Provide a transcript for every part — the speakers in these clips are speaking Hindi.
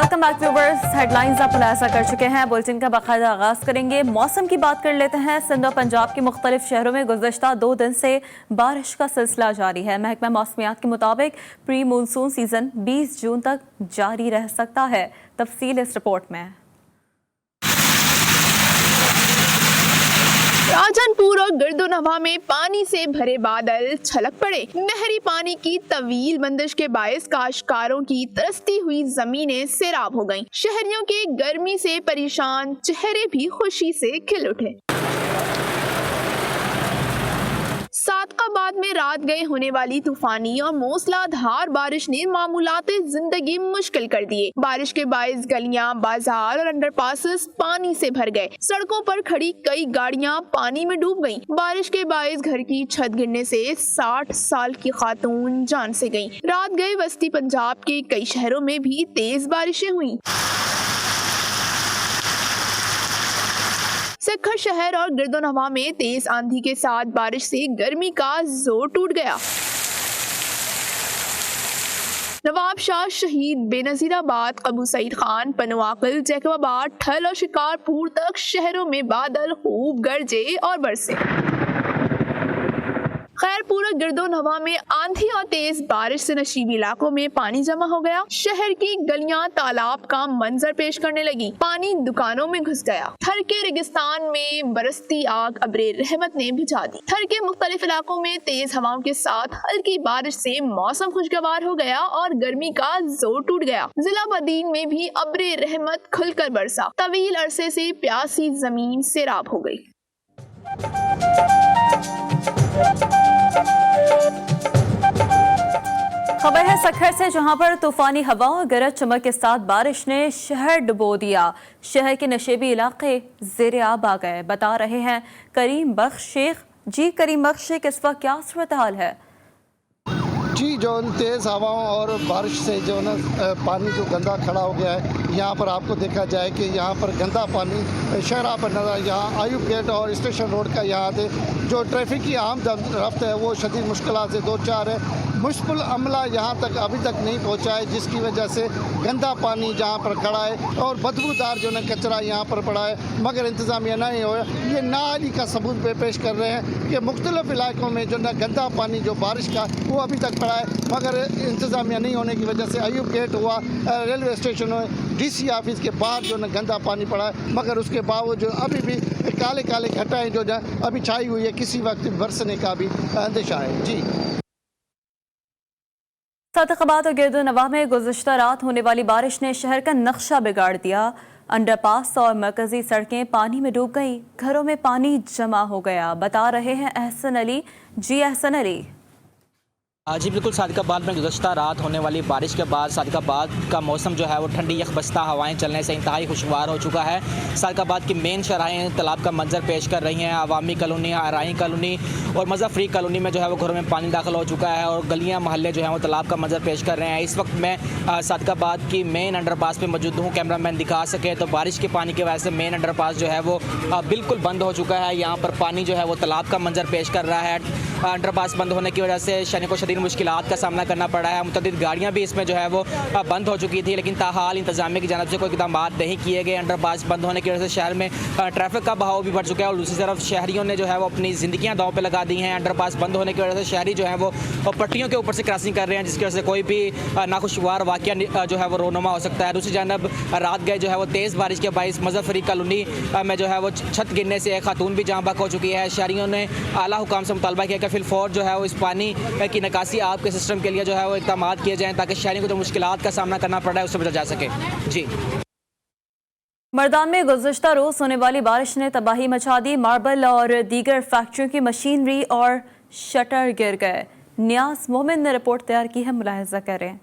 Welcome back viewers. हेडलाइंस आप खुलासा कर चुके हैं, बुलेटिन का बाकायदा आगाज करेंगे। मौसम की बात कर लेते हैं। सिंध और पंजाब के मुख्तलिफ शहरों में गुज़श्ता 2 दिन से बारिश का सिलसिला जारी है। महकमा मौसमियात के मुताबिक प्री मानसून सीजन 20 जून तक जारी रह सकता है। तफसील इस रिपोर्ट में। राजनपुर और गिरदोनवा में पानी से भरे बादल छलक पड़े। नहरी पानी की तवील बंदिश के बायस काश्तकारों की तरसती हुई जमीनें सैराब हो गईं। शहरियों के गर्मी से परेशान चेहरे भी खुशी से खिल उठे। सादकाबाद में रात गए होने वाली तूफानी और मूसलाधार बारिश ने मामूलाते जिंदगी मुश्किल कर दिए। बारिश के बायस गलियां, बाजार और अंडरपासेस पानी से भर गए। सड़कों पर खड़ी कई गाड़ियां पानी में डूब गईं। बारिश के बायस घर की छत गिरने से 60 साल की खातून जान से गईं। रात गए वस्ती पंजाब के कई शहरों में भी तेज बारिशें हुई। सिखर शहर और गिरदोनवा में तेज आंधी के साथ बारिश से गर्मी का जोर टूट गया। नवाब शाह शहीद, बेनजीराबाद, कबू सईद खान, पनवाकल, जैकबाबाद, ठल और शिकारपुर तक शहरों में बादल खूब गरजे और बरसे। खैरपुर और गिरदोनवा में आंधी और तेज बारिश से नशीबी इलाकों में पानी जमा हो गया। शहर की गलियां तालाब का मंजर पेश करने लगी। पानी दुकानों में घुस गया। थर के रेगिस्तान में बरसती आग अब्रे रहमत ने बुझा दी। थर के मुख्तलिफ इलाकों में तेज हवाओं के साथ हल्की बारिश से मौसम खुशगवार हो गया और गर्मी का जोर टूट गया। जिला बदीन में भी अब्रे रहमत खुलकर बरसा। तवील अरसे से प्यासी जमीन सैराब हो गई। खबर है सखर से, जहां पर तूफानी हवाओं और गरज चमक के साथ बारिश ने शहर डुबो दिया। शहर के नशेबी इलाके ज़ेरे आब आ गए। बता रहे हैं करीम बख्श शेख। जी करीम बख्श शेख, इस वक्त क्या सूरत हाल है? जी, जो तेज़ हवाओं और बारिश से जो ना पानी जो गंदा खड़ा हो गया है, यहाँ पर आपको देखा जाए कि यहाँ पर गंदा पानी शहरा पर नजर, यहाँ आयुब गेट और स्टेशन रोड का यहाँ से जो ट्रैफिक की आमद रफ्त है वो शदीद मुश्किलात से दो चार है। मुश्किल अमला यहाँ तक अभी तक नहीं पहुँचा है, जिसकी वजह से गंदा पानी जहाँ पर खड़ा है और बदबूदार जो ना कचरा यहाँ पर पड़ा है, मगर इंतज़ामिया नहीं हो। ये नाअहली का सबूत पेश कर रहे हैं कि मुख्तलिफ इलाकों में जो ना गंदा पानी जो बारिश का वो अभी तक पड़ा है, मगर इंतज़ामिया नहीं होने की वजह से आयुब गेट हुआ, रेलवे स्टेशन हुआ, DC ऑफिस के बाहर जो ना गंदा पानी पड़ा है, मगर उसके बावजूद अभी भी काले काले घटाएं जो ना अभी छाई हुई है, किसी वक्त बरसने का भी अंदेशा है। जी, सादकाबाद और गिरदोनवा में गुज़श्ता रात होने वाली बारिश ने शहर का नक्शा बिगाड़ दिया। अंडरपास और मरकजी सड़कें पानी में डूब गई। घरों में पानी जमा हो गया। बता रहे हैं एहसन अली। जी एहसन अली। जी बिल्कुल, सादकाबाद में गुज़श्ता रात होने वाली बारिश के बाद सादकाबाद का मौसम जो है वो ठंडी यखबस्ता हवाएं चलने से इंतहाई खुशगवार हो चुका है। सादकाबाद की मेन शराहें तालाब का मंजर पेश कर रही हैं। अवामी कॉलोनी, आराई कॉलोनी और मज़ाफ्री कॉलोनी में जो है वो घरों में पानी दाखिल हो चुका है और गलियाँ महल्ले जो हैं वो तालाब का मंजर पेश कर रहे हैं। इस वक्त मैं सादकाबाद की मेन अंडरपास पर मौजूद हूँ। कैमरामैन दिखा सके तो बारिश के पानी की वजह से मेन अंडरपास जो है वो बिल्कुल बंद हो चुका है। यहाँ पर पानी जो है वो तालाब का मंजर पेश कर रहा है। अंडरपास बंद होने की वजह से शहरियों को शदीद मुश्किलात का सामना करना पड़ा है। मुतअद्दिद गाड़ियाँ भी इसमें जो है वो बंद हो चुकी थी, लेकिन ताहाल इंतजामिया की जानब से कोई इक़दाम नहीं किए गए। अंडरपास बंद होने की वजह से शहर में ट्रैफिक का बहाव भी बढ़ चुका है और दूसरी तरफ शहरियों ने जो है वो अपनी ज़िंदगियाँ दांव पे लगा दी हैं। अंडरपास बंद होने की वजह से शहरी जो है वो पट्टियों के ऊपर से क्रॉसिंग कर रहे हैं, जिसकी वजह से कोई भी नाखुशगवार वाक़या जो है वो रोनुमा हो सकता है। दूसरी जानब रात गए जो है वो तेज़ बारिश के बाइस मज़ाफ्री कॉलोनी में जो है वो छत गिरने से एक खातून भी जाँ बहक हो चुकी है। शहरियों ने आला हुकाम से मुतालबा किया कि फिलफौर जो है वो इस पानी की निकासी आब के सिस्टम के लिए जो है वो इक़दाम किए जाएँ ताकि शहरियों को जो मुश्किलात का सामना करना पड़ रहा है उससे बचा जा सके। जी, मर्दान में गुज़श्ता रोज़ होने वाली बारिश ने तबाही मचा दी। मार्बल और दीगर फैक्ट्रियों की मशीनरी और शटर गिर गए। नियाज मोमिन ने रिपोर्ट तैयार की है, मुलाहिजा करें।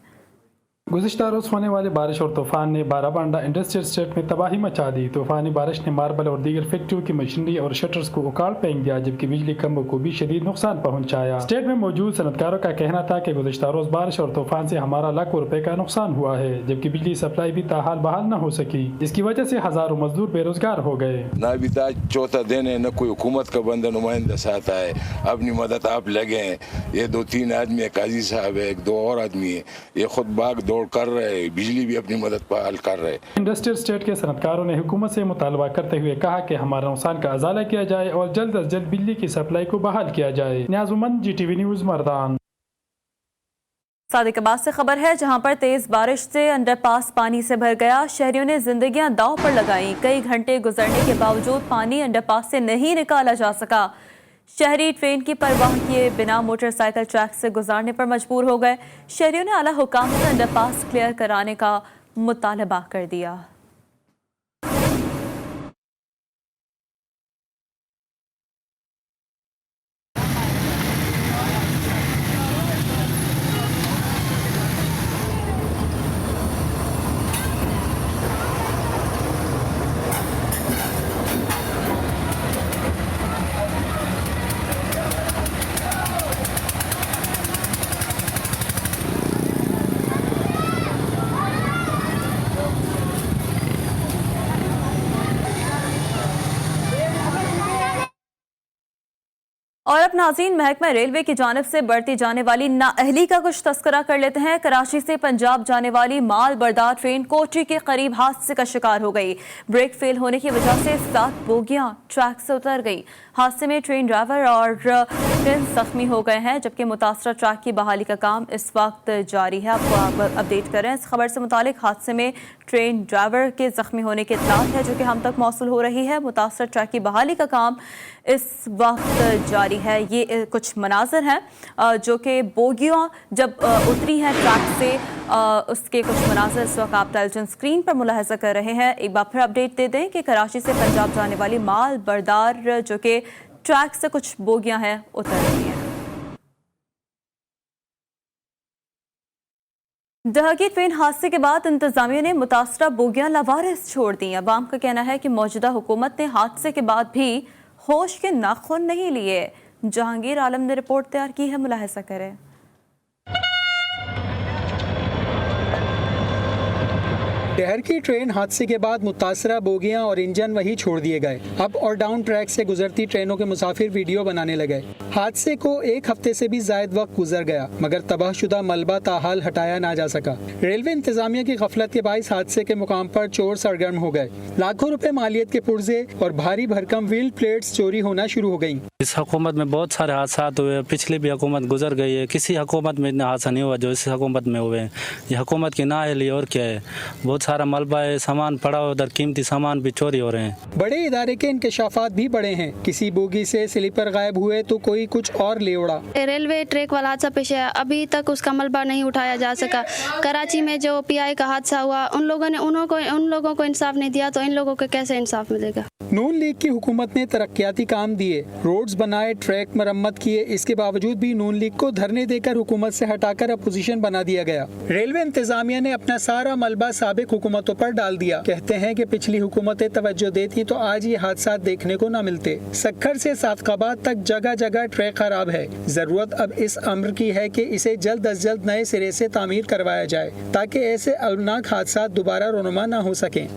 गुज़श्ता रोज़ होने वाली बारिश और तूफ़ान ने बाराबांडा इंडस्ट्रियल स्टेट में तबाही मचा दी। तूफ़ानी बारिश ने मार्बल और दीगर फैक्ट्रियों की मशीनरी और शटर्स को उखाड़ फेंक दिया, जबकि बिजली खंभों को भी शदीद नुकसान पहुंचाया। स्टेट में मौजूद सनतकारों का कहना था कि गुज़श्ता रोज़ बारिश और तूफ़ान से हमारा लाखों रुपए का नुकसान हुआ है, जबकि बिजली सप्लाई भी ताहाल बहाल न हो सकी। इसकी वजह से हजारों मजदूर बेरोजगार हो गए। ना अभी तक चौथा दिन है, न कोई हुकूमत का बंदा नुमाइंदा साथ आए, अपनी मदद आप लगे हैं। ये 2-3 आदमी है, काजी साहब है, एक 2 और आदमी है, ये खुद भाग दौड़ सपोर्ट कर रहे, बिजली भी अपनी मदद पहल कर रहे। इंडस्ट्रियल स्टेट के सनतकारों ने हुकूमत से मुतालबा करते हुए कहा कि हमारा नुकसान का अजाला किया जाए और जल्द अज जल्द बिजली की सप्लाई को बहाल किया जाए। न्याज़ुमंद, GTV न्यूज़, मर्दान। सादिक अब्बास से खबर है, जहां पर तेज बारिश से अंडरपास पानी से भर गया। शहरियों ने जिंदगियां दांव पर लगाई। कई घंटे गुजरने के बावजूद पानी अंडरपास से नहीं निकाला जा सका। शहरी ट्रेन की परवाह किए बिना मोटरसाइकिल ट्रैक से गुजारने पर मजबूर हो गए। शहरियों ने आला हुकाम से अंडरपास क्लियर कराने का मुतालबा कर दिया। और अब नाज़रीन, महकमा रेलवे की जानिब से बढ़ती जाने वाली नाअहली का कुछ तस्करा कर लेते हैं। कराची से पंजाब जाने वाली माल बरदार ट्रेन कोठी के करीब हादसे का शिकार हो गई। ब्रेक फेल होने की वजह से 7 बोगियां ट्रैक से उतर गई। हादसे में ट्रेन ड्राइवर और 3 जख्मी हो गए हैं, जबकि मुतासरा ट्रैक की बहाली का काम इस वक्त जारी है। आपको अपडेट करें इस खबर से मुतालिक। हादसे में ट्रेन ड्राइवर के जख्मी होने की इत्तलात है, जो कि हम तक मौसूल हो रही है। मुतासरा ट्रैक की बहाली का काम इस वक्त जारी है। ये कुछ मनाजर हैं जो कि बोगियां जब उतरी हैं ट्रैक से, उसके कुछ मनाजर इस वक्त आप टेलीविजन स्क्रीन पर मुलाहजा कर रहे हैं। एक बार फिर अपडेट दे दें कि कराची से पंजाब जाने वाली माल बरदार जो कि ट्रैक से कुछ बोगियां हैं उतर रही हैं। दहकी ट्रेन हादसे के बाद इंतजामिया ने मुतासरा बोगियां लावारिस छोड़ दी। अवाम का कहना है कि मौजूदा हुकूमत ने हादसे के बाद भी होश के नाखून नहीं लिए। जहांगीर आलम ने रिपोर्ट तैयार की है, मुलाहिजा करें। शहर की ट्रेन हादसे के बाद मुतासरा बोगियां और इंजन वही छोड़ दिए गए। अप और डाउन ट्रैक से गुजरती ट्रेनों के मुसाफिर वीडियो बनाने लगे। हादसे को 1 हफ्ते से भी जायद वक्त गुजर गया, मगर तबाहशुदा मलबा ताहाल हटाया ना जा सका। रेलवे इंतजामिया की गफलत के बाइस हादसे के मुकाम पर चोर सरगर्म हो गए। लाखों रुपए मालियत के पुर्जे और भारी भरकम व्हील प्लेट्स चोरी होना शुरू हो गयी। इस हुकूमत में बहुत सारे हादसा हुए। पिछली भी हुकूमत गुजर गई है, किसी हुकूमत में इतना हादसा नहीं हुआ जो इस हुकूमत में हुए। ये हुकूमत की नाअहली और क्या है। बहुत सारा मलबा है, सामान पड़ा हो, उधर कीमती सामान भी चोरी हो रहे हैं। बड़े इदारे के इंकशाफात भी बड़े हैं। किसी बोगी से स्लीपर गायब हुए तो कोई कुछ और ले उड़ा। रेलवे ट्रैक वाला हादसा पेश आया, अभी तक उसका मलबा नहीं उठाया जा सका। कराची में जो PI का हादसा हुआ, उन लोगों को इंसाफ नहीं दिया, तो इन लोगों को कैसे इंसाफ मिलेगा। नून लीग की हुकूमत ने तरक्याती काम दिए, रोड्स बनाए, ट्रैक मरम्मत किए। इसके बावजूद भी नून लीग को धरने देकर हुकूमत से हटाकर अपोजिशन बना दिया गया। रेलवे इंतजामिया ने अपना सारा मलबा साबिक हुकूमतों पर डाल दिया। कहते हैं कि पिछली हुकूमतें तवज्जो देती तो आज ये हादसा देखने को न मिलते। सक्खर से सादकाबाद तक जगह जगह ट्रैक खराब है। जरूरत अब इस अम्र की है कि इसे जल्द अज जल्द नए सिरे से तामीर करवाया जाए, ताकि ऐसे अलनाक हादसा दोबारा रोनुमा न हो सकें।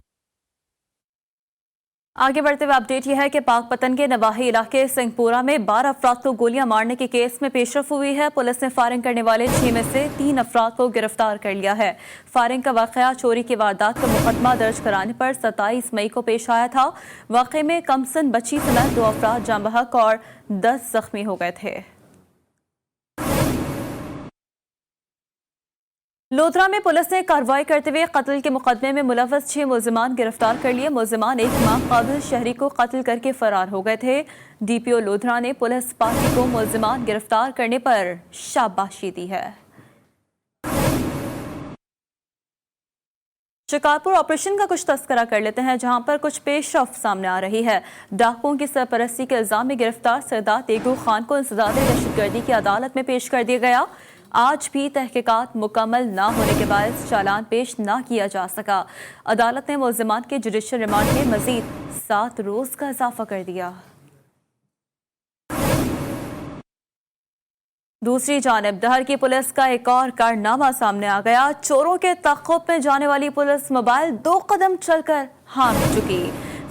आगे बढ़ते हुए अपडेट यह है कि पाकपतन के नवाही इलाके सिंहपुरा में 12 अफराद को गोलियां मारने के केस में पेशरफ हुई है। पुलिस ने फायरिंग करने वाले 6 में से 3 अफराद को गिरफ्तार कर लिया है। फायरिंग का वाकया चोरी की वारदात का मुकदमा दर्ज कराने पर 27 मई को पेश आया था। वाकये में कमसन बच्ची समेत 2 अफराद जाँ बहक और 10 जख्मी हो गए थे। लोधरा में पुलिस ने कार्रवाई करते हुए कत्ल के मुकदमे में मुलव्वस 6 मुलजिमान गिरफ्तार कर लिए। मुलजिमान एक माकाबिल शहरी को कत्ल करके फरार हो गए थे। DPO लोधरा ने पुलिस पार्टी को मुलजिमान गिरफ्तार करने पर शाबाशी दी है। शिकारपुर ऑपरेशन का कुछ तस्करा कर लेते हैं, जहां पर कुछ पेशरफ सामने आ रही है। डाकुओं की सरपरस्ती के इल्जाम में गिरफ्तार सरदार तेगू खान को इंसदाद दहशतगर्दी की अदालत में पेश कर दिया गया। आज भी तहकीकात मुकम्मल न होने के बायस चालान पेश न किया जा सका। अदालत ने मुलजिमान के जुडिशल रिमांड में मजीद 7 रोज का इजाफा कर दिया। दूसरी जानिब दहर की पुलिस का एक और कारनामा सामने आ गया। चोरों के ताक़ुब में जाने वाली पुलिस मोबाइल 2 कदम चलकर हाथ चुकी।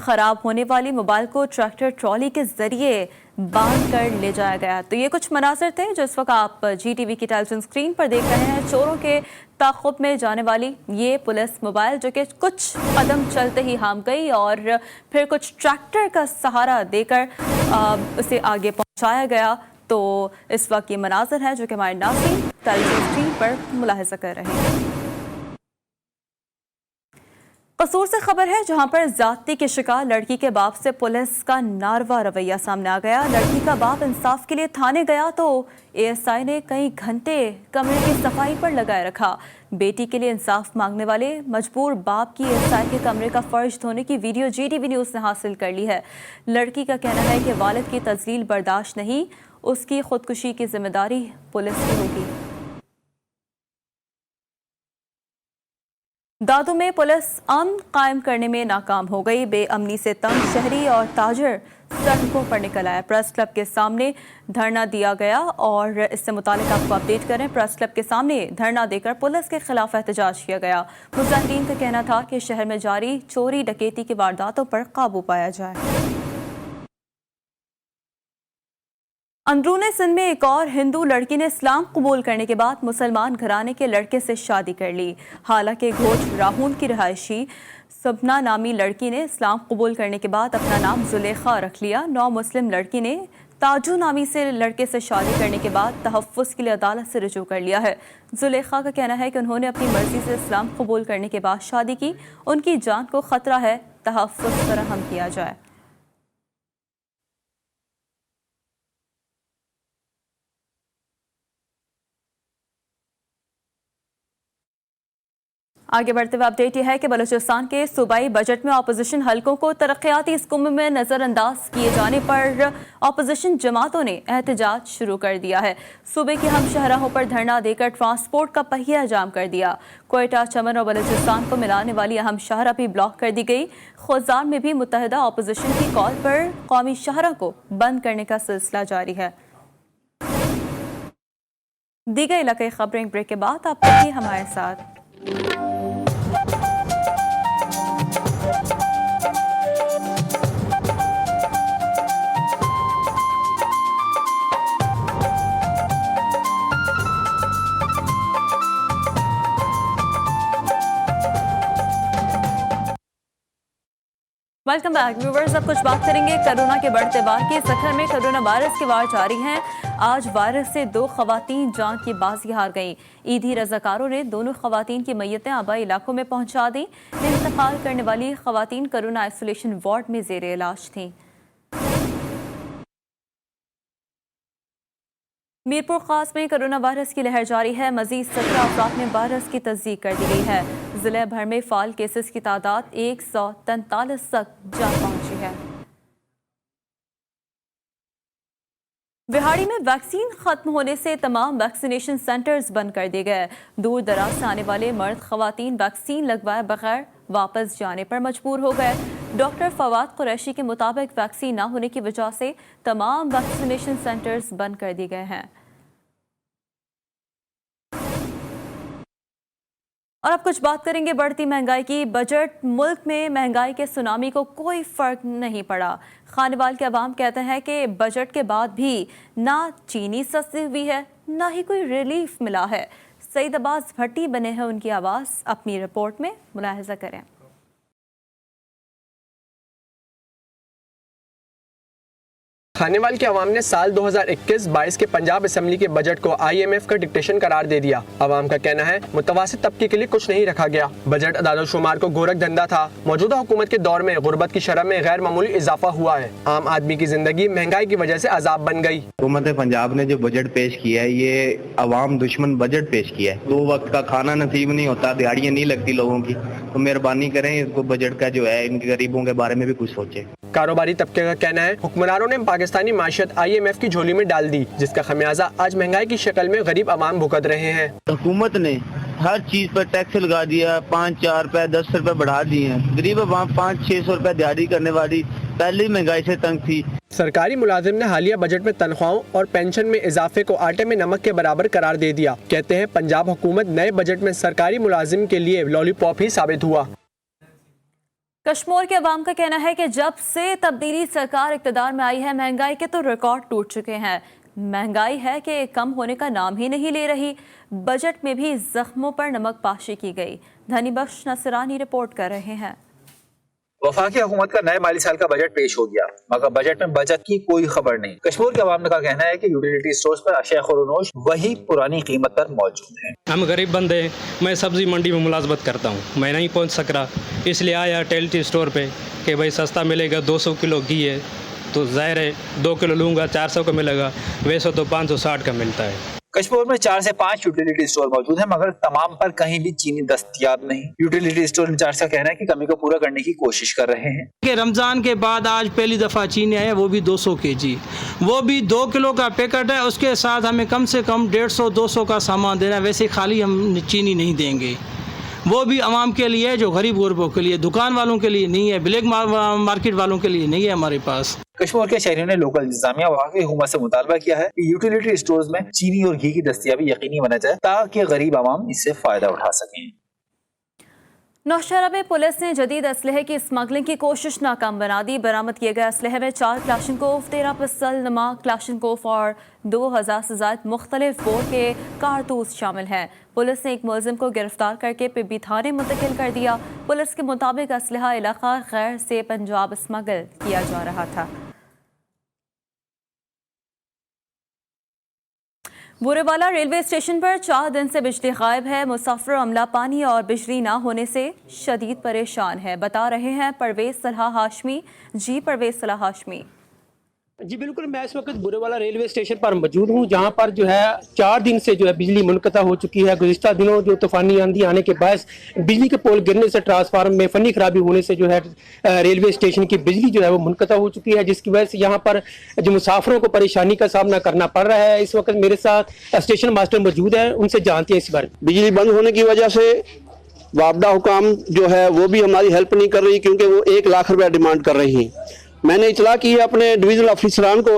खराब होने वाली मोबाइल को ट्रैक्टर ट्रॉली के जरिए बांध कर ले जाया गया। तो ये कुछ मनाज़िर थे जो इस वक्त आप GTV की टेलीविजन स्क्रीन पर देख रहे हैं। चोरों के ताक़ुब में जाने वाली ये पुलिस मोबाइल जो कि कुछ कदम चलते ही हाम गई और फिर कुछ ट्रैक्टर का सहारा देकर उसे आगे पहुंचाया गया। तो इस वक्त ये मनाज़िर है जो कि हमारे नाज़रीन टेलीविजन स्क्रीन पर मुलाहिज़ा कर रहे हैं। कसूर से खबर है जहां पर ज़्यादती के शिकार लड़की के बाप से पुलिस का नारवा रवैया सामने आ गया। लड़की का बाप इंसाफ के लिए थाने गया तो ASI ने कई घंटे कमरे की सफाई पर लगाए रखा। बेटी के लिए इंसाफ मांगने वाले मजबूर बाप की ASI के कमरे का फर्श धोने की वीडियो GTV न्यूज़ ने हासिल कर ली है। लड़की का कहना है कि वालिद की तज़लील बर्दाश्त नहीं, उसकी खुदकुशी की जिम्मेदारी पुलिस की होगी। दादू में पुलिस अमन कायम करने में नाकाम हो गई। बेअमनी से तंग शहरी और ताजर सड़कों पर निकल आए। प्रेस क्लब के सामने धरना दिया गया और इससे मुतालिक आपको अपडेट करें। प्रेस क्लब के सामने धरना देकर पुलिस के खिलाफ एहतजाज किया गया। मुजाहिरीन का कहना था कि शहर में जारी चोरी डकैती की वारदातों पर काबू पाया जाए। अंदरूने सिंध में एक और हिंदू लड़की ने इस्लाम कबूल करने के बाद मुसलमान घराने के लड़के से शादी कर ली। हालांकि घोट राहून की रहायशी सपना नामी लड़की ने इस्लाम कबूल करने के बाद अपना नाम जुलेखा रख लिया। नौ मुस्लिम लड़की ने ताजू नामी से लड़के से शादी करने के बाद तहफ़्फ़ुज़ के लिए अदालत से रुजू कर लिया है। जुलेखा का कहना है कि उन्होंने अपनी मर्जी से इस्लाम कबूल करने के बाद शादी की। उनकी जान को ख़तरा है, तहफ़्फ़ुज़ फराहम किया जाए। आगे बढ़ते हुए अपडेट यह है कि बलूचिस्तान के सूबाई बजट में अपोजिशन हलकों को तरक्याती स्कीमों में नज़रअंदाज किए जाने पर अपोजिशन जमातों ने एहतजाज शुरू कर दिया है। सूबे के हम शहराहों पर धरना देकर ट्रांसपोर्ट का पहिया जाम कर दिया। कोयटा, चमन और बलूचिस्तान को मिलाने वाली अहम शाहरा भी ब्लॉक कर दी गई। खुजान में भी मुत्तहिदा अपोजिशन की कॉल पर कौमी शाहरा को बंद करने का सिलसिला जारी है। दी गई इलाकाई खबरें ब्रेक के बाद आप रहिए हमारे साथ। Welcome back viewers. अब कुछ बात करेंगे कोरोना के बढ़ते वार की। सखर में कोरोना वायरस के वार जारी हैं। आज वायरस से 2 खवातीन जान की बाजी हार गईं। ईदी रजाकारों ने दोनों खवातीन की मैयतें आबाई इलाकों में पहुंचा दी। इंतकाल करने वाली खवातीन कोरोना आइसोलेशन वार्ड में जेर इलाज थीं। मीरपुर खास में कोरोना वायरस की लहर जारी है। मजीद 17 अफराद में वायरस की तस्दीक कर दी गई है। जिले भर में फाल केसेस की तादाद 143 तक जा पहुंची है। बिहाड़ी में वैक्सीन खत्म होने से तमाम वैक्सीनेशन सेंटर्स बंद कर दिए गए। दूर दराज से आने वाले मर्द खवातीन वैक्सीन लगवाए बगैर वापस जाने पर मजबूर हो गए। डॉक्टर फवाद कुरैशी के मुताबिक वैक्सीन न होने की वजह से तमाम वैक्सीनेशन सेंटर्स बंद कर दिए गए हैं। और अब कुछ बात करेंगे बढ़ती महंगाई की। बजट मुल्क में महंगाई के सुनामी को कोई फर्क नहीं पड़ा। खानेवाल के अवाम कहते हैं कि बजट के बाद भी ना चीनी सस्ती हुई है, ना ही कोई रिलीफ मिला है। सईद अब्बास भट्टी बने हैं उनकी आवाज़, अपनी रिपोर्ट में मुलाहिजा करें। खानेवाल के अवाम ने साल 2021-22 के पंजाब असेंबली के बजट को IMF का डिक्टेशन करार दे दिया। अवाम का कहना है मुतवासित तबके के लिए कुछ नहीं रखा गया। बजट अदाद शुमार को गोरख धंधा था। मौजूदा हुकूमत के दौर में गुर्बत की शरह में गैर मामूली इजाफा हुआ है। आम आदमी की जिंदगी महंगाई की वजह से अजाब बन गई। हुकूमत पंजाब ने जो बजट पेश किया है ये अवाम दुश्मन बजट पेश किया है। 2 वक्त का खाना नसीब नहीं होता, दिहाड़ियाँ नहीं लगती लोगों की, तो मेहरबानी करें इसको बजट का जो है इनके गरीबों के बारे में भी कुछ सोचे। कारोबारी तबके का कहना है हुक्मरानों ने पाकिस्तानी माशियत IMF की झोली में डाल दी, जिसका खमियाजा आज महंगाई की शक्ल में गरीब अवाम भुगत रहे हैं। हुकूमत ने हर चीज पर टैक्स लगा दिया, 5-4 रुपए 10 रुपए बढ़ा दिए हैं। गरीब अवाम 500-600 रुपए दिहाड़ी करने वाली पहले ही महंगाई से तंग थी। सरकारी मुलाजिम ने हालिया बजट में तनख्वाहों और पेंशन में इजाफे को आटे में नमक के बराबर करार दे दिया। कहते हैं पंजाब हुकूमत नए बजट में सरकारी मुलाजिम के लिए लॉलीपॉप ही साबित हुआ। कश्मीर के अवाम का कहना है कि जब से तब्दीली सरकार इक़्तिदार में आई है महंगाई के तो रिकॉर्ड टूट चुके हैं। महंगाई है कि कम होने का नाम ही नहीं ले रही। बजट में भी जख्मों पर नमक पाशी की गई। धनी बख्श नसरानी रिपोर्ट कर रहे हैं। वफाकी हुकूमत का नए माली साल का बजट पेश हो गया, मगर बजट में बचत की कोई खबर नहीं। कश्मीर के अवाम का कहना है कि यूटिलिटी स्टोर्स पर अशिया खुरोनोश वही पुरानी कीमत पर मौजूद है। हम गरीब बंदे हैं, मैं सब्जी मंडी में मुलाजमत करता हूँ, मैं नहीं पहुँच सक रहा, इसलिए आया टेल्टी स्टोर पे कि भाई सस्ता मिलेगा। 200 किलो घी है तो ज़ाहिर है 2 किलो लूँगा 400 का मिलेगा, वैसे तो 560 का मिलता है। कश्मीर में 4 से 5 यूटिलिटी स्टोर मौजूद हैं, मगर तमाम पर कहीं भी चीनी दस्तयाब नहीं। यूटिलिटी स्टोर इंचार्ज का कहना है कि कमी को पूरा करने की कोशिश कर रहे हैं। कि रमज़ान के बाद आज पहली दफ़ा चीनी है, वो भी 200 kg, वो भी 2 किलो का पैकेट है। उसके साथ हमें कम से कम 150-200 का सामान देना है। वैसे खाली हम चीनी नहीं देंगे, वो भी आवाम के लिए, जो गरीब गुरबों के लिए, दुकान वालों के लिए नहीं है, ब्लैक मार्केट वालों के लिए नहीं है हमारे पास। कश्मीर के शहरियों ने लोकल इंतजामिया वहाँ की हुकूमत से मुतालबा किया है कि यूटिलिटी स्टोर्स में चीनी और घी की दस्तयाबी यकीनी बना जाए ताकि गरीब आवाम इससे फायदा उठा सकें। नौशहरा में पुलिस ने जदीद असलहे की स्मगलिंग की कोशिश नाकाम बना दी। बरामद किए गए असलहे में 4 क्लाशनकोफ, 13 पिस्तल, नमा क्लाशनकोफ और 2000 से ज़ायद मुख्तलिफ बोर के कारतूस शामिल हैं। पुलिस ने एक मुलजिम को गिरफ्तार करके पिबी थाने मुंतकिल कर दिया। पुलिस के मुताबिक असलहा इलाका गैर से पंजाब स्मगल किया जा रहा था। बुरेवाला रेलवे स्टेशन पर 4 दिन से बिजली गायब है। मुसाफिर अमला पानी और बिजली ना होने से शदीद परेशान है, बता रहे हैं परवेज सलाह हाशमी। जी परवेज सलाह हाशमी। जी बिल्कुल, मैं इस वक्त बुरेवाला रेलवे स्टेशन पर मौजूद हूँ, जहाँ पर जो है 4 दिन से जो है बिजली मुनक़ता हो चुकी है। गुज़िश्ता दिनों जो तूफ़ानी आंधी आने के बायस बिजली के पोल गिरने से, ट्रांसफार्मर में फनी खराबी होने से जो है रेलवे स्टेशन की बिजली जो है वो मुनक़ता हो चुकी है, जिसकी वजह से यहाँ पर जो मुसाफिरों को परेशानी का सामना करना पड़ रहा है। इस वक्त मेरे साथ स्टेशन मास्टर मौजूद है, उनसे जानते हैं इस बारे। बिजली बंद होने की वजह से वापडा हुकाम जो है वो भी हमारी हेल्प नहीं कर रही, क्योंकि वो 1 लाख रुपया डिमांड कर रही हैं। मैंने इतला की है अपने डिवीजनल ऑफिसरान को,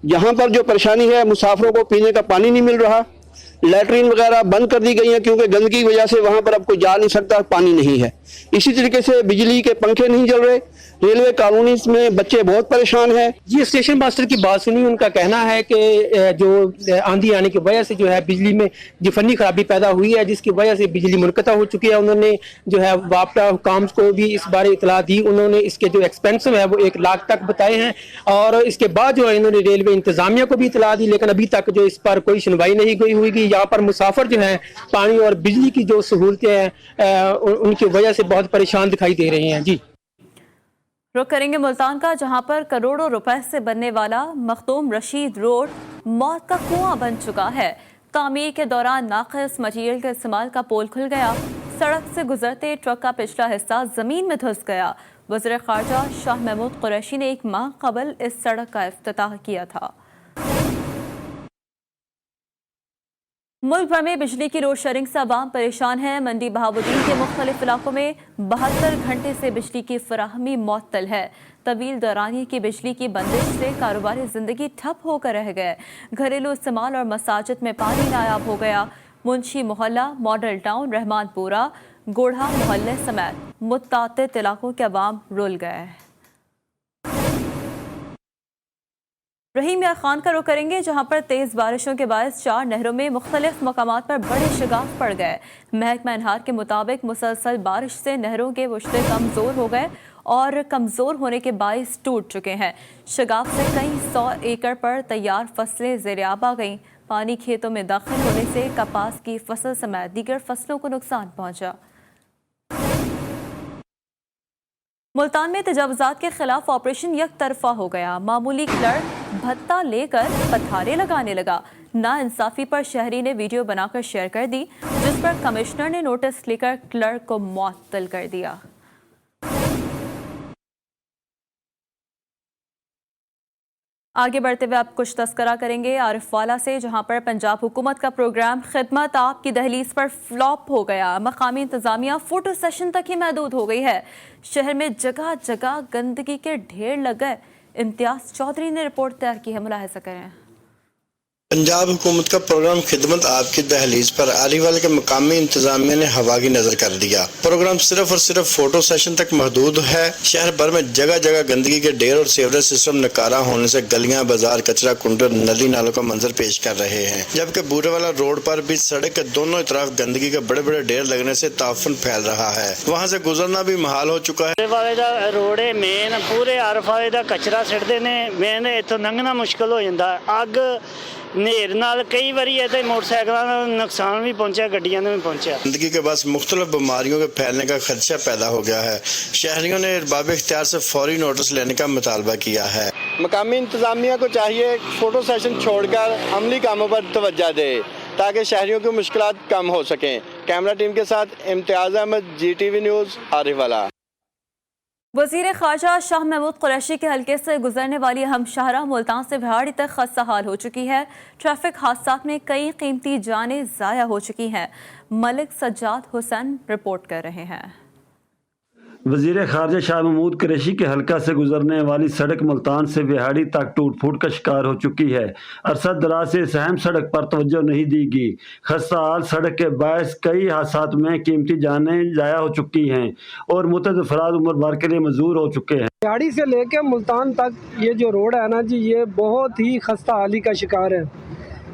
यहाँ पर जो परेशानी है, मुसाफिरों को पीने का पानी नहीं मिल रहा, लैट्रीन वगैरह बंद कर दी गई है क्योंकि गंदगी की वजह से वहाँ पर अब कोई जा नहीं सकता, पानी नहीं है। इसी तरीके से बिजली के पंखे नहीं चल रहे, रेलवे कॉलोनी में बच्चे बहुत परेशान हैं। जी स्टेशन मास्टर की बात सुनी, उनका कहना है कि जो आंधी आने की वजह से जो है बिजली में जो फनी खराबी पैदा हुई है, जिसकी वजह से बिजली मुनक़ता हो चुकी है। उन्होंने जो है वापडा हुकाम को भी इस बारे इतला दी। उन्होंने इसके जो एक्सपेंसिव है वो 1 लाख तक बताए हैं, और इसके बाद जो है इन्होंने रेलवे इंतजामिया को भी इतला दी, लेकिन अभी तक जो इस पर कोई सुनवाई नहीं गई हुई। यहाँ पर मुसाफिर जो है पानी और बिजली की जो सहूलतें हैं उनकी वजह से बहुत परेशान दिखाई दे रहे हैं। जी रुख करेंगे मुल्तान का, जहां पर करोड़ों रुपए से बनने वाला मखदूम रशीद रोड मौत का कुआं बन चुका है। तामीर के दौरान नाक़िस मटीरियल के इस्तेमाल का पोल खुल गया। सड़क से गुजरते ट्रक का पिछला हिस्सा जमीन में धंस गया। वज़ीर ख़ारजा शाह महमूद कुरैशी ने 1 माह कबल इस सड़क का इफ्तिताह किया था। मुल्क भर में बिजली की लोड शेडिंग से अवाम परेशान है। मंडी बहाबुद्दीन के मुख्तलिफ इलाकों में 72 घंटे से बिजली की फराहमी मुअत्तल है। तवील दौरानी की बिजली की बंदिश से कारोबारी जिंदगी ठप होकर रह गए। घरेलू इस्तेमाल और मसाजिद में पानी नायाब हो गया। मुंशी मोहल्ला, मॉडल टाउन, रहमानपुरा, गोढ़ा मोहल्ले समेत मुतअद्दिद इलाकों के अवाम रुल गए। रहीम यार खान का रुख करेंगे, जहां पर तेज़ बारिशों के बायस 4 नहरों में मुख्तलिफ मकामात पर बड़े शगाफ पड़ गए। महकमा इनहार के मुताबिक मुसलसल बारिश से नहरों के वुश्ते कमज़ोर हो गए और कमज़ोर होने के बायस टूट चुके हैं। शगाफ से कई 100 एकड़ पर तैयार फसलें ज़ेर-ए-आब आ गईं। पानी खेतों में दाखिल होने से कपास की फसल समेत दीगर फसलों को नुकसान पहुँचा। मुल्तान में तजावुज़ात के खिलाफ ऑपरेशन एक तरफा हो गया। मामूली क्लर्क भत्ता लेकर पथारे लगाने लगा। नाइंसाफी पर शहरी ने वीडियो बनाकर शेयर कर दी, जिस पर कमिश्नर ने नोटिस लेकर क्लर्क को मुअत्तल कर दिया। आगे बढ़ते हुए आप कुछ तस्करा करेंगे आरिफवाला से, जहां पर पंजाब हुकूमत का प्रोग्राम खिदमत आपकी दहलीज पर फ्लॉप हो गया। मकामी इंतजामिया फोटो सेशन तक ही महदूद हो गई है। शहर में जगह जगह गंदगी के ढेर लग गए। इम्तियाज चौधरी ने रिपोर्ट तैयार की है, मुलाहिजा करें। पंजाब हुकूमत का प्रोग्राम खिदमत आपकी दहलीज पर आलीवाल के मकामी इंतजामिया ने हवा की नजर कर दिया। प्रोग्राम सिर्फ और सिर्फ फोटो सेशन तक महदूद है। शहर भर में जगह जगह गंदगी के ढेर और सीवरेज सिस्टम नकारा होने से गलियां, बाजार, कचरा कुंड, नदी नालों का मंजर पेश कर रहे हैं। जबकि बूरेवाला रोड पर भी सड़क के दोनों तरफ गंदगी के बड़े बड़े ढेर लगने से ताफुन फैल रहा है। वहाँ से गुजरना भी महाल हो चुका है। रोड है मेन पूरे आरफाए का कचरा सिटते ने मेन इतों लंघना मुश्किल हो जाता है। अग नेर नाल कई बारी है मोटरसाइकिलों का नुकसान भी पहुंचा, गड्डियों में भी पहुंचा। गंदगी के बाद मुख्तलिफ बीमारियों के फैलने का खदशा पैदा हो गया है। शहरियों ने अरबाब इख्तियार से फौरी नोटिस लेने का मुतालबा किया है। मकामी इंतजामिया को चाहिए फोटो सेशन छोड़कर अमली कामों पर तवज्जो दे ताकि शहरियों की मुश्किलात कम हो सकें। कैमरा टीम के साथ इम्तियाज अहमद, GTV न्यूज़, आरिफवाला। वज़ीर ख़ारजा शाह महमूद कुरैशी के हल्के से गुजरने वाली हमशाहरा मुल्तान से बिहाड़ी तक खस्ता हाल हो चुकी है। ट्रैफिक हादसात में कई कीमती जानें ज़ाया हो चुकी हैं। मलिक सज्जाद हुसैन रिपोर्ट कर रहे हैं। वज़ीर ख़ारजा शाह महमूद कुरैशी के हल्का से गुजरने वाली सड़क मुल्तान से बिहाड़ी तक टूट फूट का शिकार हो चुकी है। अरसा दराज से इस अहम सड़क पर तवज्जो नहीं दी गई। खस्ता हाल सड़क के बायस कई हादसात में कीमती जानें ज़ाया हो चुकी हैं और मुतअद्दिद अफराद उम्र भर के लिए मजबूर हो चुके हैं। बिहाड़ी से लेके मुल्तान तक ये जो रोड है ना जी, ये बहुत ही खस्ता हाली का शिकार है।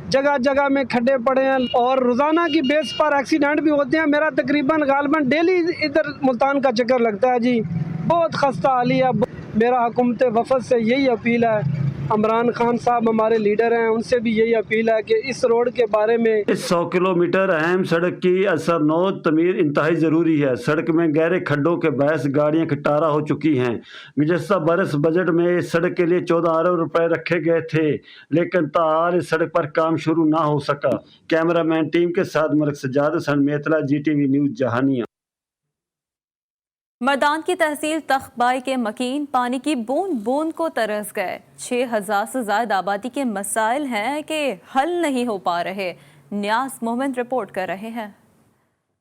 जगह जगह में खड्डे पड़े हैं और रोज़ाना की बेस पर एक्सीडेंट भी होते हैं। मेरा तकरीबन गालबन डेली इधर मुल्तान का चक्कर लगता है जी। बहुत खस्ता हाली है। मेरा हुकूमत वफद से यही अपील है, इमरान खान साहब हमारे लीडर हैं, उनसे भी यही अपील है कि इस रोड के बारे में। इस 100 किलोमीटर अहम सड़क की असरनौ तमीर इंतहाई ज़रूरी है। सड़क में गहरे खड्डों के बायस गाड़ियां खटारा हो चुकी हैं। गुज़श्ता बरस बजट में इस सड़क के लिए 14 अरब रुपए रखे गए थे, लेकिन ताहाल इस सड़क पर काम शुरू ना हो सका। कैमरामैन टीम के साथ मलिक सज्जाद हुसैन मेतला, GTV न्यूज़, जहानिया। मर्दान की तहसील तख्तबाई के मकीन पानी की बूंद बूंद को तरस गए। 6000 से ज्यादा आबादी के मसाइल हैं कि हल नहीं हो पा रहे। न्याज मोहम्मद रिपोर्ट कर रहे हैं।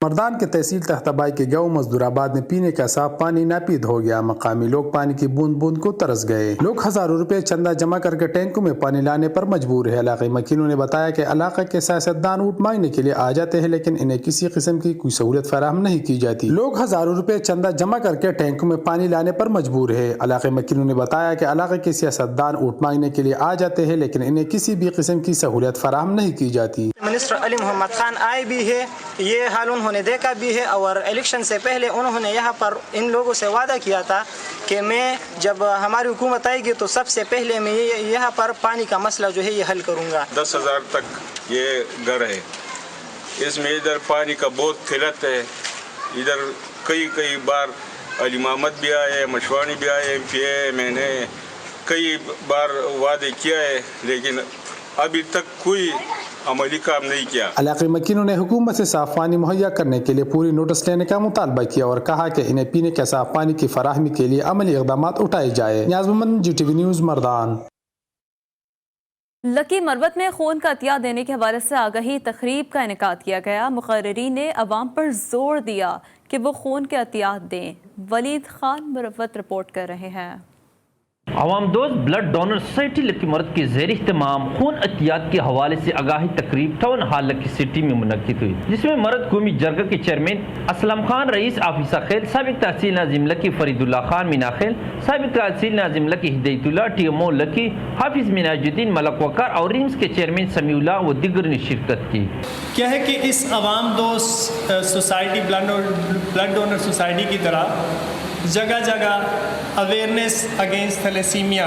मर्दान के तहसील तख्ताबाई के गाँव मजदूराबाद में पीने का साफ पानी नापीद हो गया। मकामी लोग पानी की बूंद बूंद को तरस गए। लोग हजारों रुपए चंदा जमा करके टैंकों में पानी लाने पर मजबूर है। इलाके मकीनों ने बताया कि इलाके के सियासतदान ऊँट मांगने के लिए आ जाते हैं, लेकिन इन्हें किसी किस्म की कोई सहूलत फराहम नहीं की जाती। लोग हजारों रुपए चंदा जमा करके टैंकों में पानी लाने पर मजबूर है। इलाके मकीनों ने बताया कि इलाके के सियासतदान ऊँट मांगने के लिए आ जाते हैं, लेकिन इन्हें किसी भी किस्म की सहूलत फराहम नहीं की जाती। मिनिस्टर अली मोहम्मद खान आए भी है, ये हाल उन्होंने देखा भी है और इलेक्शन से पहले उन्होंने यहाँ पर इन लोगों से वादा किया था कि मैं जब हमारी हुकूमत आएगी तो सबसे पहले मैं यहाँ पर पानी का मसला जो है ये हल करूँगा। 10,000 तक ये घर है, इसमें इधर पानी का बहुत किल्लत है। इधर कई बार अली मोहम्मद भी आए, मशवानी भी आए, मैंने कई बार वादे किया है, लेकिन अभी तक कोई अमली काम नहीं किया। इलाके मकीनों ने हुकूमत से साफ पानी मुहैया करने के लिए पूरी नोटिस लेने का मुतालबा किया और कहा कि इन्हें पीने के साफ पानी की फराहमी के लिए अमली इक़दाम उठाए जाए। Niaz Mohammad, GTV news, Mardan. लकी मरवत में खून का अतिया देने के हवाले से आगाही तकरीब का इनेकाद किया गया। मुक़र्रिरीन ने अवाम पर जोर दिया कि वो खून के अतियात दें। वलीद खान मरवत रिपोर्ट कर रहे हैं। आवाम दोस्त ब्लड डोनर सोसाइटी लकी मर्द के ज़ेर इख्तिमाम खून अतियात के हवाले से आगाही तकरीब टाउन हॉल लकी सिटी में मुनक्किद हुई, जिसमें मर्द कौमी जरगा के चेयरमैन असलम खान, रईस आफिसा खेल, साबिक तहसील नाजिम लकी फरीदुल्ला खान मीना खेल, साबिक तहसील नाजिम लकी हिदायतुल्ला, TMO लकी हाफिज मिनाजुद्दीन, मलक वकार और रिम्स के चेयरमैन समीउल्लाह व दिगर ने शिरकत की। क्या है कि इस आवाम दोस्त सोसाइटी ब्लड डोनर सोसाइटी की तरह जगह जगह अवेयरनेस अगेंस्ट थैलेसीमिया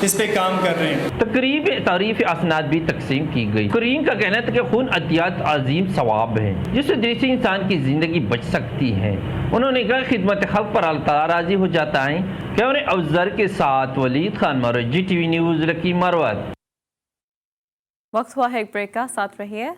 इस पे काम कर रहे हैं। तकरीब तारीफ असनाद भी तकसीम की गई। करीम का कहना था कि खून अतियात अजीम सवाब है, जिससे दूसरे इंसान की जिंदगी बच सकती है। उन्होंने कहा खिदमत खल्क पर अल्लाह ताला राजी हो जाता है। कैमरे अफजर के साथ वलीद खान मरवत, GTV न्यूज़, लकी मरवत। वक्त हुआ है एक ब्रेक का, साथ रहिए।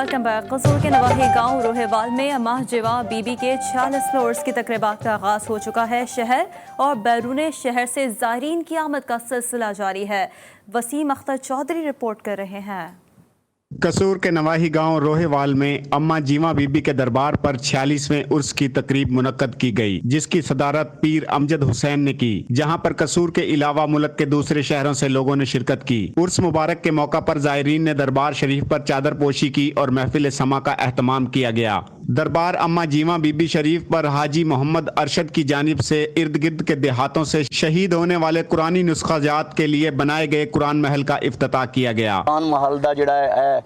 Welcome back. कसूर के नवाही गांव रोहेवाल में अम्मा जीवा बीबी के 46 फ्लोर्स की तकरीबात का आगाज हो चुका है। शहर और बैरून शहर से ज़ायरीन की आमद का सिलसिला जारी है। वसीम अख्तर चौधरी रिपोर्ट कर रहे हैं। कसूर के नवाही गांव रोहेवाल में अम्मा जीवा बीबी के दरबार पर 46वें उर्स की तकरीब मुनक्कद की गई, जिसकी सदारत पीर अमजद हुसैन ने की, जहां पर कसूर के अलावा मुल्क के दूसरे शहरों से लोगों ने शिरकत की। उर्स मुबारक के मौका पर ज़ायरीन ने दरबार शरीफ पर चादर पोशी की और महफिल समा का एहतमाम किया गया। दरबार अम्मा जीवा बीबी शरीफ पर हाजी मोहम्मद अरशद की जानिब से इर्द गिर्द के देहातों से शहीद होने वाले कुरानी नुस्खाजात के लिए बनाए गए कुरान महल का इफ्तिताह किया गया। कुरान महल दा जिहड़ा है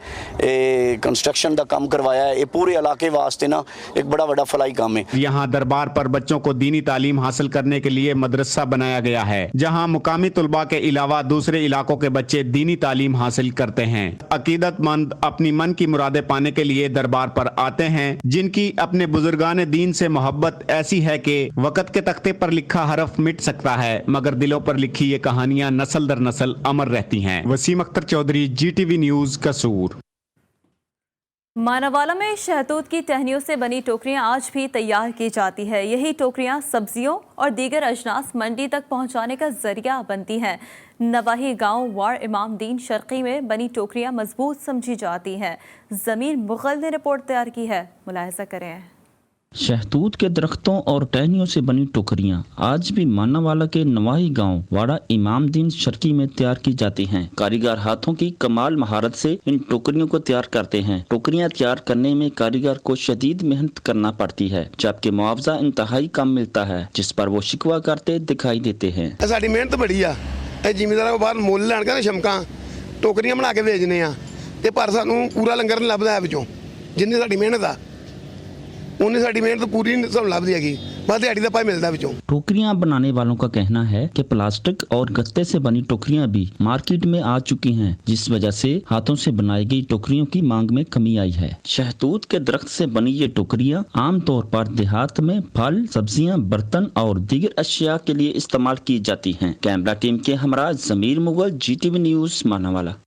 कंस्ट्रक्शन दा काम करवाया है, ये पूरे इलाके वास्ते ना एक बड़ा बड़ा फलाई काम है। यहाँ दरबार पर बच्चों को दीनी तालीम हासिल करने के लिए मदरसा बनाया गया है, जहाँ मुकामी तुलबा के अलावा दूसरे इलाकों के बच्चे दीनी तालीम हासिल करते हैं। अकीदतमंद अपनी मन की मुरादें पाने के लिए दरबार पर आते हैं, जिनकी अपने बुजुर्गान दीन से मोहब्बत ऐसी है कि वक़्त के तख्ते पर लिखा हरफ मिट सकता है, मगर दिलों पर लिखी ये कहानियां नस्ल दर नस्ल अमर रहती हैं। वसीम अख्तर चौधरी, GTV न्यूज़, कसूर। मानावाला में शहतूत की टहनियों से बनी टोकरियां आज भी तैयार की जाती है। यही टोकरियां सब्जियों और दीगर अजनास मंडी तक पहुंचाने का जरिया बनती हैं। नवाही गांव वार इमाम दीन शर्की में बनी टोकरियां मजबूत समझी जाती हैं। ज़मीर मुगल ने रिपोर्ट तैयार की है, मुलाहिजा करें। शहतूत के दरख्तों और टहनियों से बनी टोकरियां आज भी मानावाला के नवाही गांव वाड़ा इमाम दीन शर्की में तैयार की जाती हैं। कारीगर हाथों की कमाल महारत से इन टोकरियों को तैयार करते हैं। टोकरियां तैयार करने में कारीगर को शदीद मेहनत करना पड़ती है, जबकि मुआवजा इंतहाई कम मिलता है, जिस पर वो शिकवा करते दिखाई देते हैं। साडी मेहनत बड़ी आ, जिमीदार को बाहर मुल लैन के शमका टोकरियां बना के भेजने आ, ते पर सानू पूरा लंगर नहीं लभदा है विचों, जिन्नी साडी मेहनत आ उन्हें साड़ी मेहनत तो पूरी लाभ दिएगी, बस दिहाड़ी का पाई मिलता है। टोकरियां बनाने वालों का कहना है कि प्लास्टिक और गत्ते से बनी टोकरियां भी मार्केट में आ चुकी हैं, जिस वजह से हाथों से बनाई गई टोकरियों की मांग में कमी आई है। शहतूत के दरख्त से बनी ये टोकरियां आमतौर पर देहात में फल, सब्जियां, बर्तन और दीगर अशिया के लिए इस्तेमाल की जाती हैं। कैमरा टीम के हमरा ज़मीर मुगल, GTV न्यूज़, मानावाला।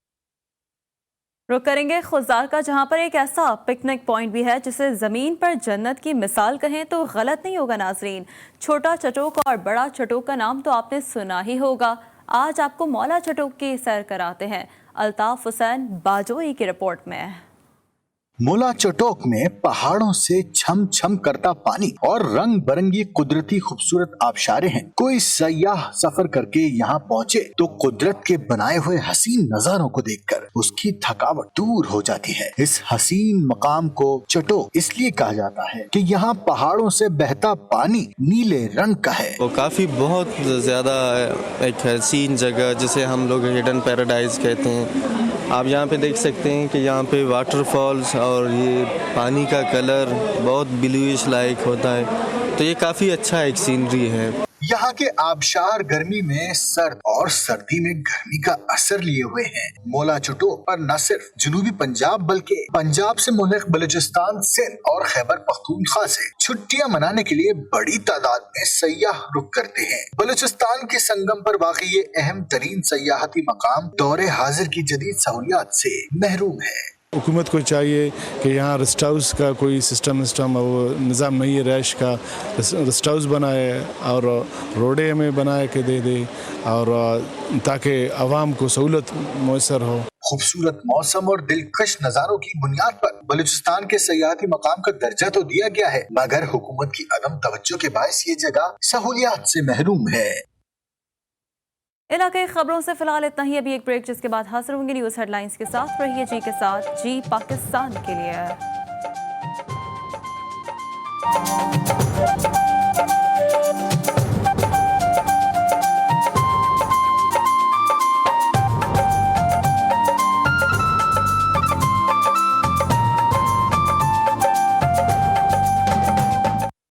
रुक करेंगे खुजार का, जहां पर एक ऐसा पिकनिक पॉइंट भी है जिसे जमीन पर जन्नत की मिसाल कहें तो गलत नहीं होगा। नाजरीन, छोटा चटोक और बड़ा चटोक का नाम तो आपने सुना ही होगा। आज आपको मौला चटोक की सैर कराते हैं। अल्ताफ हुसैन बाजोई की रिपोर्ट में। मोला चटोक में पहाड़ों से छम छम करता पानी और रंग बिरंगी कुदरती खूबसूरत आबशारें हैं। कोई सयाह सफर करके यहाँ पहुँचे तो कुदरत के बनाए हुए हसीन नजारों को देखकर उसकी थकावट दूर हो जाती है। इस हसीन मकाम को चटोक इसलिए कहा जाता है कि यहाँ पहाड़ों से बहता पानी नीले रंग का है। वो काफी बहुत ज्यादा एक हसीन जगह जिसे हम लोग हिडन पैराडाइज कहते हैं। आप यहाँ पे देख सकते हैं कि यहाँ पे वाटरफॉल्स और ये पानी का कलर बहुत ब्लूइश लाइक होता है, तो ये काफ़ी अच्छा एक सीनरी है। यहाँ के आबशार गर्मी में सर्द और सर्दी में गर्मी का असर लिए हुए हैं। मोला चटोक पर न सिर्फ जनूबी पंजाब बल्कि पंजाब से मुल्क बलूचिस्तान, सिंध और खैबर पख्तूनख्वा से छुट्टियां मनाने के लिए बड़ी तादाद में सयाह रुक करते हैं। बलूचिस्तान के संगम पर वाक़ई ये अहम तरीन सयाहती मकाम दौरे हाजिर की जदीद सहूलियात से महरूम है। हुकूमत को चाहिए कि यहाँ रेस्ट हाउस का कोई सिस्टम और निज़ाम नहीं है, रैश का रेस्ट हाउस बनाए और रोडे में बना के दे दे, और ताकि आवाम को सहूलत मैसर हो। खूबसूरत मौसम और दिलकश नज़ारों की बुनियाद पर बलूचिस्तान के सयाहती मकाम का दर्जा तो दिया गया है, मगर हुकूमत की अदम तवज्जो के बायस ये जगह सहूलियात से महरूम है। इलाके खबरों से फिलहाल इतना ही। अभी एक ब्रेक, जिसके बाद हाजिर होंगे न्यूज़ हेडलाइंस के साथ। रहिए जी के साथ, जी पाकिस्तान के लिए।